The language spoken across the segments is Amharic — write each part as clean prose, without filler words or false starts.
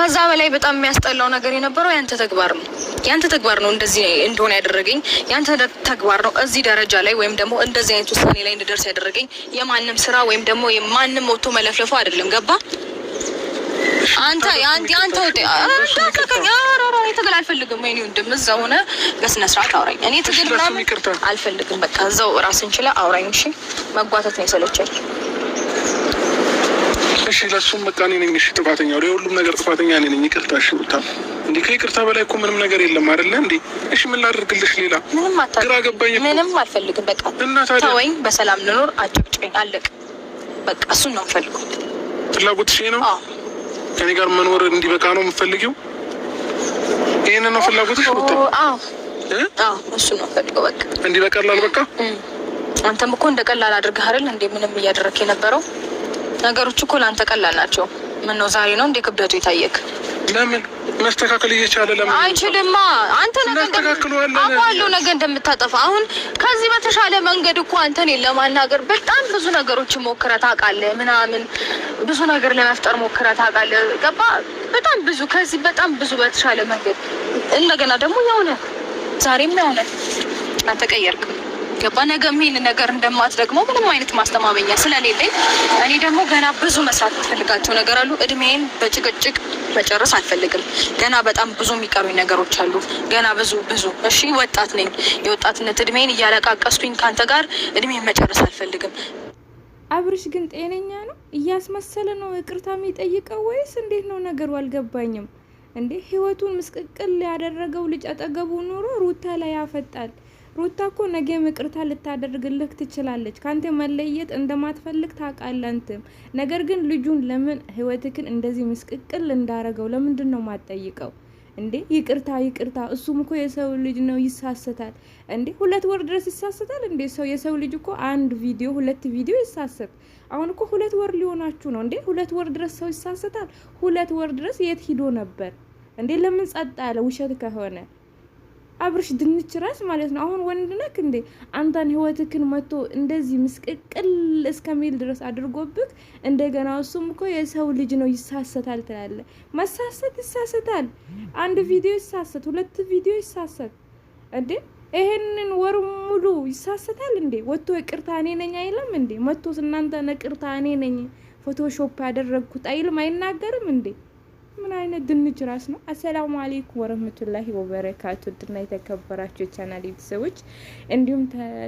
ከዛ በላይ በጣም የሚያስጠላው ነገር የነበረው ያንተ ተግባር ነው እንደዚህ እንደሆነ ያደረገኝ ያንተ ተግባር ነው እዚህ ደረጃ ላይ ወይም ደግሞ እንደዚህ አይነት ውሳኔ ላይ እንድደርስ ያደረገኝ የማንም ስራ ወይም ደግሞ የማንም ሞቶ መለፍለፉ አይደለም ገባ አንተ ወጥ ተገል አልፈልግም እኔ እንደምዛ ሆነ በስነ ስርዓት አውራኝ እኔ ትግል ምናምን አልፈልግም በቃ እዛው ራስን ችላ አውራኝ እሺ መጓተት ነው የሰለቸኝ እሺ ለሱም በቃ እኔ ነኝ እሺ ጥፋተኛው ለሁሉም ነገር ጥፋተኛ እኔ ነኝ ይቅርታ እሺ ውታ እንዴ ከይቅርታ በላይ እኮ ምንም ነገር የለም አይደለ እንዴ እሺ ምን ላድርግልሽ ሌላ ግራ ገባኝ ምንም አልፈልግም በቃ ተወኝ በሰላም ልኖር አጭጭኝ አለቅ በቃ እሱን ነው ፈልኩት ፍላጎትሽ ነው ከኔ ጋር መኖር እንዲበቃ ነው የምፈልጊው ይሄን ነው ፍላጎትሽ ውታ አዎ እሱ ነው ፈልገው በቃ እንዲበቃላል በቃ አንተም እኮ እንደቀላል አድርገህ አይደል እንዴ ምንም እያደረክ የነበረው ነገሮች እኮ ላንተ ቀላል ናቸው ምን ነው ዛሬ ነው እንዴ ክብደቱ ይታየክ ለምን መስተካከል እየቻለ ለምን አይችልማ አንተ ነገ እንደምታጠፋ አሁን ከዚህ በተሻለ መንገድ እኮ አንተን ለማናገር በጣም ብዙ ነገሮች ሞክረህ ታውቃለህ ምናምን ብዙ ነገር ለመፍጠር ሞክረህ ታውቃለህ ገባ በጣም ብዙ ከዚህ በጣም ብዙ በተሻለ መንገድ እንደገና ደግሞ ያውነ ዛሬም ያውነ አልተቀየርክም ገባ ነገ ምን ነገር እንደማትደግሞ ምንም አይነት ማስተማመኛ ስለሌለኝ እኔ ደግሞ ገና ብዙ መስራት ፈልጋቸው ነገር አሉ እድሜን በጭቅጭቅ መጨረስ አልፈልግም ገና በጣም ብዙ የሚቀሩኝ ነገሮች አሉ ገና ብዙ እሺ ወጣት ነኝ የወጣትነት እድሜን እያለቃቀስኩኝ ካንተ ጋር እድሜን መጨረስ አልፈልግም አብርሽ ግን ጤነኛ ነው እያስመሰለ ነው ይቅርታ የሚጠይቀው ወይስ እንዴት ነው ነገሩ አልገባኝም እንዴ ህይወቱን ምስቅቅል ያደረገው ልጅ አጠገቡ ኑሮ ሩታ ላይ ያፈጣል ሩታ እኮ ነገ ይቅርታ ልታደርግልህ ትችላለች ካንተ መለየት እንደማትፈልግ ታውቃለህ ነገር ግን ልጁን ለምን ህይወትክን እንደዚህ ምስቅቅል እንዳረገው ለምንድን ነው ማጠይቀው እንዴ ይቅርታ እሱም እኮ የሰው ልጅ ነው ይሳሰታል እንዴ 2 ወር ድረስ ይሳሰታል እንዴ የሰው ልጅ እኮ አንድ ቪዲዮ 2 ቪዲዮ ይሳሰት አሁን እኮ 2 ወር ሊሆናችሁ ነው እንዴ 2 ወር ድረስ ሰው ይሳሰታል 2 ወር ድረስ የት ሂዶ ነበር እንዴ ለምን ጸጥ አለ ውሸት ከሆነ አብርሽ ድንች ራስ ማለት ነው አሁን ወንድ ነክ እንዴ አንተን ህይወትክን መጥቶ እንደዚህ ምስቅቅል እስከሚል ድረስ አድርጎብክ እንደገና እሱም እኮ የሰው ልጅ ነው ይሳሰታል ትላለ መሳሰት ይሳሰታል አንድ ቪዲዮ ይሳሰት 2 ቪዲዮ ይሳሰት እንዴ ይሄንን ወር ሙሉ ይሳሰታል እንዴ ወጥቶ ይቅርታ እኔ ነኝ አይልም እንዴ መጥቶ እናንተ ነቅርታ እኔ ነኝ ፎቶሾፕ ያደረግኩት አይልም አይናገርም እንዴ ምን አይነት ድንች ራስ ነው አሰላሙ አለይኩም ወራህመቱላሂ ወበረካቱ ድና የተከበራችሁ ቻናል ቤተሰቦች እንዲሁም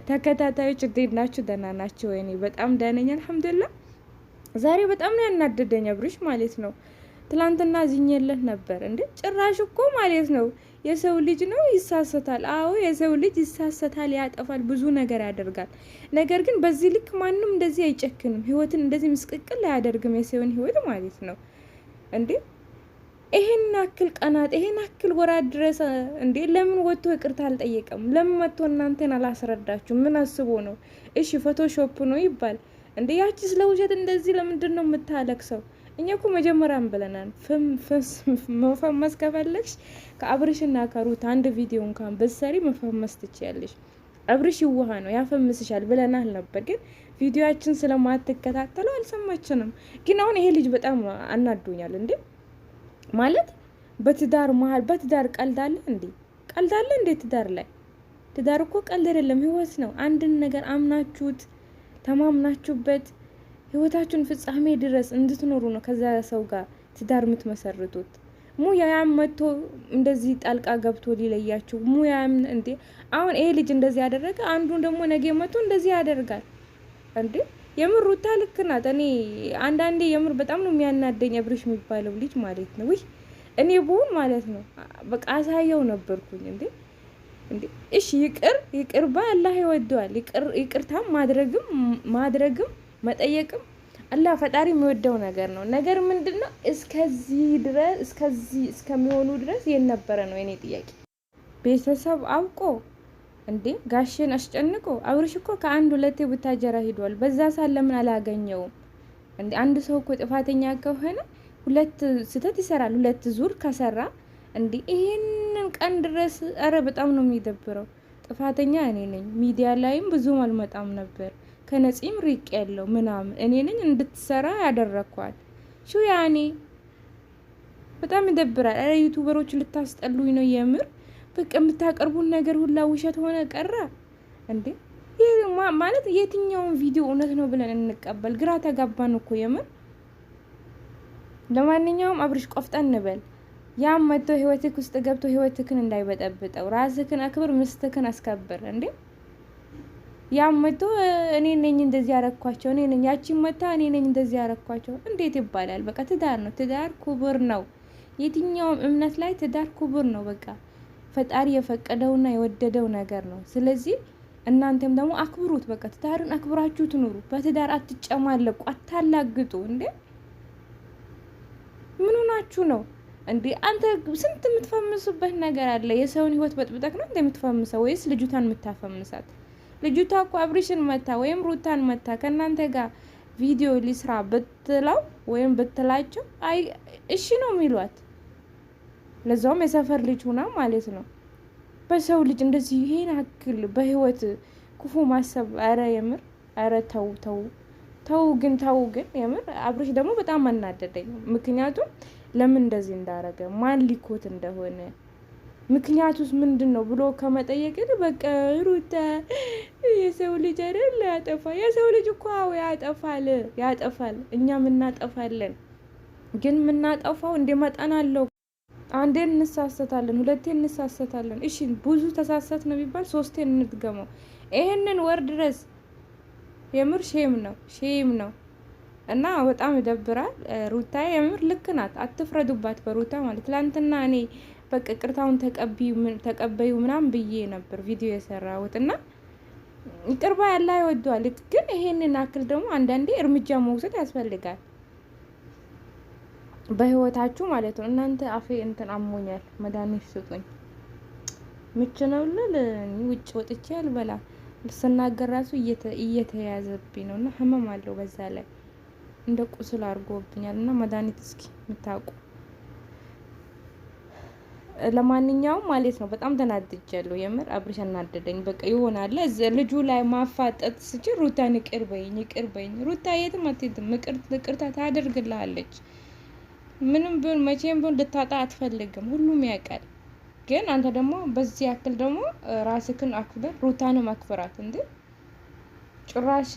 ተከታታዮች እንዴት ናችሁ ደህና ናችሁ ወይኔ በጣም ደህና ነኝ አልহামዱሊላህ ዛሬ በጣም ነው ያናደደኝ አብርሽ ማለት ነው ትላንትና ዝኝየለህ ነበር እንዴ ጭራሽ እኮ ማለት ነው የሰው ልጅ ነው ይሳሰታል አዎ የሰው ልጅ ይሳሰታል ያጠፋል ብዙ ነገር ያደርጋል ነገር ግን በዚህ ልክ ማንንም እንደዚህ አይጨክንም ህይወትን እንደዚህ ምስቅቅል ያደርግም የሰውን ህይወት ማለት ነው እንዴ ይሄን አክል ቀናት ይሄን አክል ወራት ድረስ እንዴ ለምን ወጥቶ ይቅርታ አልጠየቀም ለምን መጥቶ እናንተን አላስረዳችሁ ምን አስቦ ነው እሺ ፎቶሾፕ ነው ይባል እንዴ ያቺስ ለውሸት እንደዚህ ለምንድን ነው የምታለክሰው እኛ እኮ መጀመሪያም ብለናል መፈመስ ከፈለግሽ ከአብርሽና ከሩት አንድ ቪዲዮ እንኳን በሰሪ መፈመስ ትችያለሽ አብርሽ ይዋሃ ነው ያፈምስሻል ብለናል ነበር ግን ቪዲዮአችን ስለማትከታተሉ አልሰማችንም ግን አሁን ይሄ ልጅ በጣም አናዶኛል እንዴ ማለት በትዳር መሃል በትዳር ቀልዳለ እንዴ ትዳር ላይ ትዳር እኮ ቀልድ አይደለም ህይወት ነው አንድን ነገር አምናችሁት ተማምናችሁበት ህይወታችሁን ፍጻሜ ድረስ እንድትኖሩ ነው ከዛ ሰው ጋር ትዳር የምትመሰርቱት ሙያም መጥቶ እንደዚህ ጣልቃ ገብቶ ሊለያችሁ ሙያም እንዴ አሁን ይሄ ልጅ እንደዚህ ያደረገ አንዱን ደግሞ ነገ መጥቶ እንደዚህ ያደርጋል እንዴ የምር ሩታ ልክ ናት እኔ አንዳንዴ የምር በጣም ነው የሚያናደኝ አብርሽ የሚባለው ልጅ ማለት ነው ወይ እኔ ቦን ማለት ነው በቃ አሳየው ነበርኩኝ እንዴ እሺ ይቅር በአላህ ይወደዋል ይቅርታም ማድረግም መጠየቅም አላህ ፈጣሪ የሚወደው ነገር ነው ነገር ምንድነው እስከዚህ እስከሚሆኑ ድረስ የነበረ ነው የኔ ጥያቄ ቤተሰብ አውቆ እንዴ ጋሽን አስጨንቆ አብርሽ እኮ ከአንድ 2 ቡታጀራ ሄዷል በዛ ሰዓት ለምን አላገኘውም እንዴ አንድ ሰው እኮ ጥፋተኛ ከሆነ 2 ስህተት ይሰራል 2 ዙር ከሰራ እንዴ ይሄንን ቀን ድረስ አረ በጣም ነው የሚደብረው ጥፋተኛ እኔ ነኝ ሚዲያ ላይም ብዙም አልመጣም ነበር ከነጺም ሪቅ ያለው ምናምን እኔ ነኝ እንድትሰራ ያደረኳል ሹ ያኔ በጣም ይደብራል። አረ ዩቲዩበሮች ልታስጠሉኝ ነው የምር። በቃ የምታቀርቡን ነገር ሁላ ውሸት ሆነ ቀረ እንዴ። ይሄ ማለት የትኛውን ቪዲዮ እውነት ነው ብለን እንቀበል? ግራ ተጋባን እኮ የምር። ለማንኛውም አብርሽ ቆፍጠን እንበል። ያም መጥቶ ህይወትክ ውስጥ ገብቶ ህይወትክን እንዳይበጠብጠው። ራስክን አክብር፣ ምስትክን አስከብር እንዴ። ያም መጥቶ እኔ ነኝ እንደዚህ ያረኳቸው፣ እኔ ነኝ ያቺን መታ እኔ ነኝ እንደዚህ ያረኳቸው እንዴት ይባላል? በቃ ትዳር ነው። ትዳር ክቡር ነው። የትኛውም እምነት ላይ ትዳር ክቡር ነው። በቃ ፈጣሪ የፈቀደውና የወደደው ነገር ነው። ስለዚህ እናንተም ደግሞ አክብሩት። በቃ ትዳርን አክብራችሁ ትኑሩ። በትዳር አትጨማለቁ፣ አታላግጡ እንዴ። ምን ሆናችሁ ነው እንዴ? አንተ ስንት የምትፈምሱበት ነገር አለ። የሰውን ህይወት በጥብጠቅ ነው እንደምትፈምሰው ወይስ ልጅቷን የምታፈምሳት? ልጅቷ እኮ አብርሽን መታ ወይም ሩታን መታ ከእናንተ ጋር ቪዲዮ ሊስራ ብትለው ወይም ብትላቸው አይ እሺ ነው የሚሏት። ለዛውም የሰፈር ልጅ ሆና ማለት ነው። በሰው ልጅ እንደዚህ ይሄን አክል በህይወት ክፉ ማሰብ፣ አረ የምር አረ ተው ተው ተው ግን የምር አብርሽ ደግሞ በጣም አናደደኝ። ምክንያቱም ለምን እንደዚህ እንዳረገ ማን ሊኮት እንደሆነ ምክንያቱስ ምንድን ነው ብሎ ከመጠየቅ በቃ ሩታ የሰው ልጅ አይደል ያጠፋ። የሰው ልጅ እኮ ያጠፋል፣ እኛም እናጠፋለን። ግን የምናጠፋው እንደመጠን አለው። አንዴ እንሳሰታለን፣ ሁለቴ እንሳሰታለን። እሺ ብዙ ተሳሰት ነው ቢባል 3 እንድገመው። ይሄንን ወር ድረስ የምር ሼም ነው እና በጣም ይደብራል። ሩታ የምር ልክ ናት። አትፍረዱባት በሩታ ማለት። ትላንትና እኔ በቃ ቅርታውን ተቀበዩ ምናምን ብዬ ነበር ቪዲዮ የሰራሁት እና ይቅርባ ያላ ይወደዋል። ግን ይሄንን አክል ደግሞ አንዳንዴ እርምጃ መውሰድ ያስፈልጋል በህይወታችሁ ማለት ነው። እናንተ አፌ እንትን አሞኛል፣ መድኃኒት ስጡኝ። ምች ነው ልል ውጭ ወጥቼ አልበላ ስናገር ራሱ እየተያዘብኝ ነው እና ህመም አለው በዛ ላይ እንደ ቁስል አድርጎብኛል እና መድኃኒት እስኪ የምታውቁ። ለማንኛውም ማለት ነው በጣም ተናድጃለሁ የምር። አብርሽ አናደደኝ። በቃ ይሆናል ልጁ ላይ ማፋጠጥ ስችል ሩታን ይቅር በይኝ። ሩታ የትም አትሄድም፣ ይቅርታ ታደርግልሃለች። ምንም ቢሆን መቼም ቢሆን ልታጣ አትፈልግም፣ ሁሉም ያውቃል። ግን አንተ ደግሞ በዚህ ያክል ደግሞ ራስክን አክብር፣ ሩታንም አክብራት እንዴ። ጭራሽ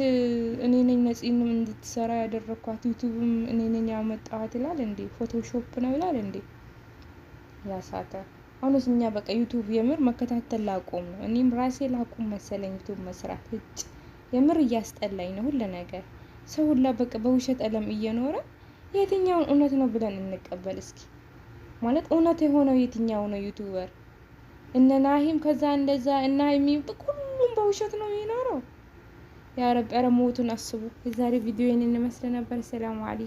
እኔ ነኝ ነፂንም እንድትሰራ ያደረኳት ዩቲዩብም እኔ ነኝ ያመጣኋት ይላል እንዴ። ፎቶሾፕ ነው ይላል እንዴ። ያሳተ አሁንስ እኛ በቃ ዩቲዩብ የምር መከታተል ላቆም ነው። እኔም ራሴ ላቆም መሰለኝ ዩቲዩብ መስራት። የምር እያስጠላኝ ነው ሁሉ ነገር። ሰው ሁላ በቃ በውሸት ዓለም እየኖረ የትኛውን እውነት ነው ብለን እንቀበል እስኪ? ማለት እውነት የሆነው የትኛው ነው ዩቲዩበር? እነ ናሂም ከዛ እንደዛ እና የሚብቅ ሁሉም በውሸት ነው የሚኖረው። ያ ረብ ሞቱን አስቡ። የዛሬ ቪዲዮ ይሄንን መስለ ነበር። ሰላም አለይኩም።